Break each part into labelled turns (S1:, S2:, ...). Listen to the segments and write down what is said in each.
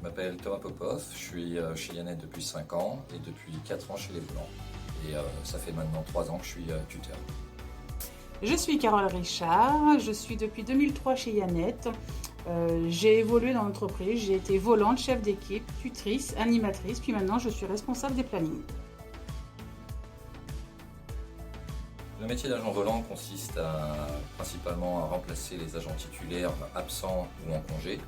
S1: m'appelle Thomas Popov, je suis chez Yannette depuis 5 ans et depuis 4 ans chez Les Volants. Et ça fait maintenant 3 ans que je suis tuteur.
S2: Je suis Carole Richard, je suis depuis 2003 chez Yannette. J'ai évolué dans l'entreprise, j'ai été volante, chef d'équipe, tutrice, animatrice, puis maintenant je suis responsable des plannings.
S1: Le métier d'agent volant consiste principalement à remplacer les agents titulaires absents ou en congé.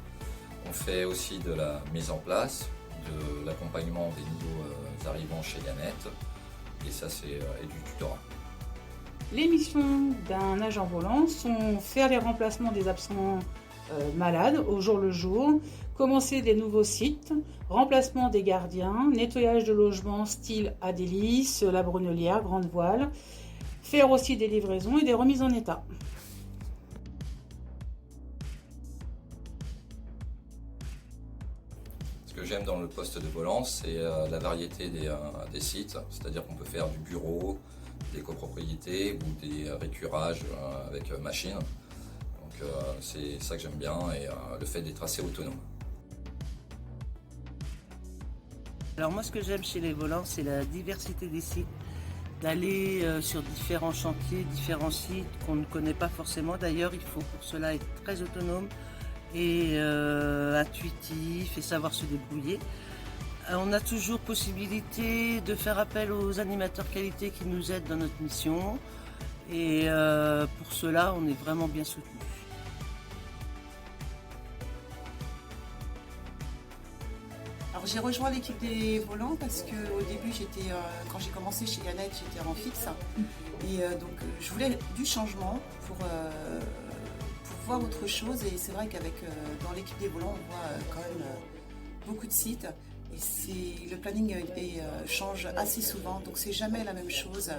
S1: On fait aussi de la mise en place, de l'accompagnement des nouveaux arrivants chez Yannette, et ça c'est et du tutorat.
S2: Les missions d'un agent volant sont faire les remplacements des absents malades au jour le jour, commencer des nouveaux sites, remplacement des gardiens, nettoyage de logements style Adélis, La Brunelière, Grande Voile, faire aussi des livraisons et des remises en état.
S1: Ce que j'aime dans le poste de volant, c'est la variété des sites, c'est-à-dire qu'on peut faire du bureau, des copropriétés ou des récurages avec machine. Donc c'est ça que j'aime bien et le fait d'être assez autonome.
S3: Alors moi ce que j'aime chez les volants, c'est la diversité des sites, d'aller sur différents chantiers, différents sites qu'on ne connaît pas forcément. D'ailleurs il faut pour cela être très autonome et intuitif et savoir se débrouiller. On a toujours possibilité de faire appel aux animateurs qualité qui nous aident dans notre mission et pour cela on est vraiment bien soutenus.
S4: Alors j'ai rejoint l'équipe des volants parce qu'au début quand j'ai commencé chez Yannette, j'étais en fixe et donc je voulais du changement pour voir autre chose, et c'est vrai qu'avec dans l'équipe des volants on voit quand même beaucoup de sites et le planning change assez souvent, donc c'est jamais la même chose,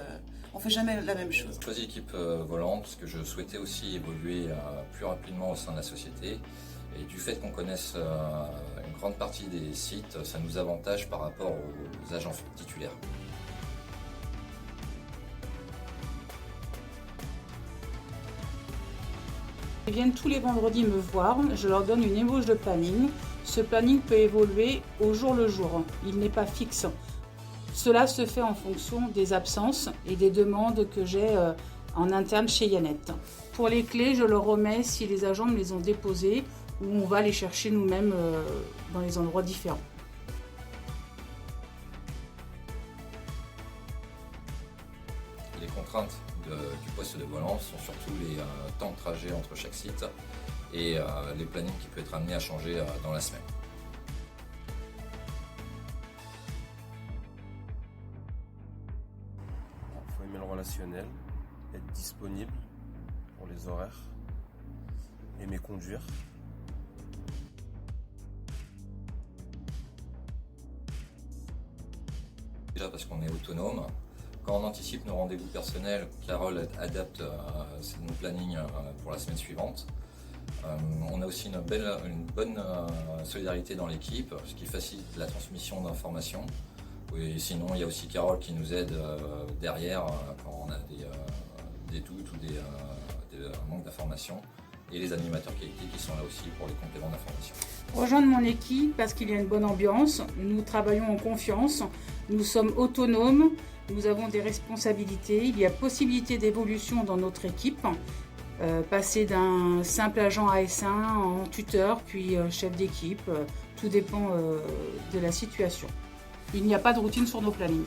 S4: on fait jamais la même chose.
S1: J'ai choisi l'équipe volante parce que je souhaitais aussi évoluer plus rapidement au sein de la société, et du fait qu'on connaisse une grande partie des sites, ça nous avantage par rapport aux agents titulaires.
S2: Ils viennent tous les vendredis me voir, je leur donne une ébauche de planning. Ce planning peut évoluer au jour le jour, il n'est pas fixe. Cela se fait en fonction des absences et des demandes que j'ai en interne chez Yannette. Pour les clés, je leur remets si les agents me les ont déposées, ou on va les chercher nous-mêmes dans les endroits différents.
S1: Les contraintes du poste de volant sont surtout les temps de trajet entre chaque site et les plannings qui peuvent être amenés à changer dans la semaine.
S5: Il faut aimer le relationnel, être disponible pour les horaires, aimer conduire.
S1: Déjà parce qu'on est autonome. Quand on anticipe nos rendez-vous personnels, Carole adapte nos plannings pour la semaine suivante. On a aussi une bonne solidarité dans l'équipe, ce qui facilite la transmission d'informations. Et sinon, il y a aussi Carole qui nous aide derrière quand on a des doutes ou des manques d'informations, et les animateurs qualité qui sont là aussi pour les compléments d'informations.
S2: Rejoindre mon équipe parce qu'il y a une bonne ambiance, nous travaillons en confiance, nous sommes autonomes, nous avons des responsabilités, il y a possibilité d'évolution dans notre équipe, passer d'un simple agent AS1 en tuteur, puis chef d'équipe, tout dépend de la situation. Il n'y a pas de routine sur nos plannings.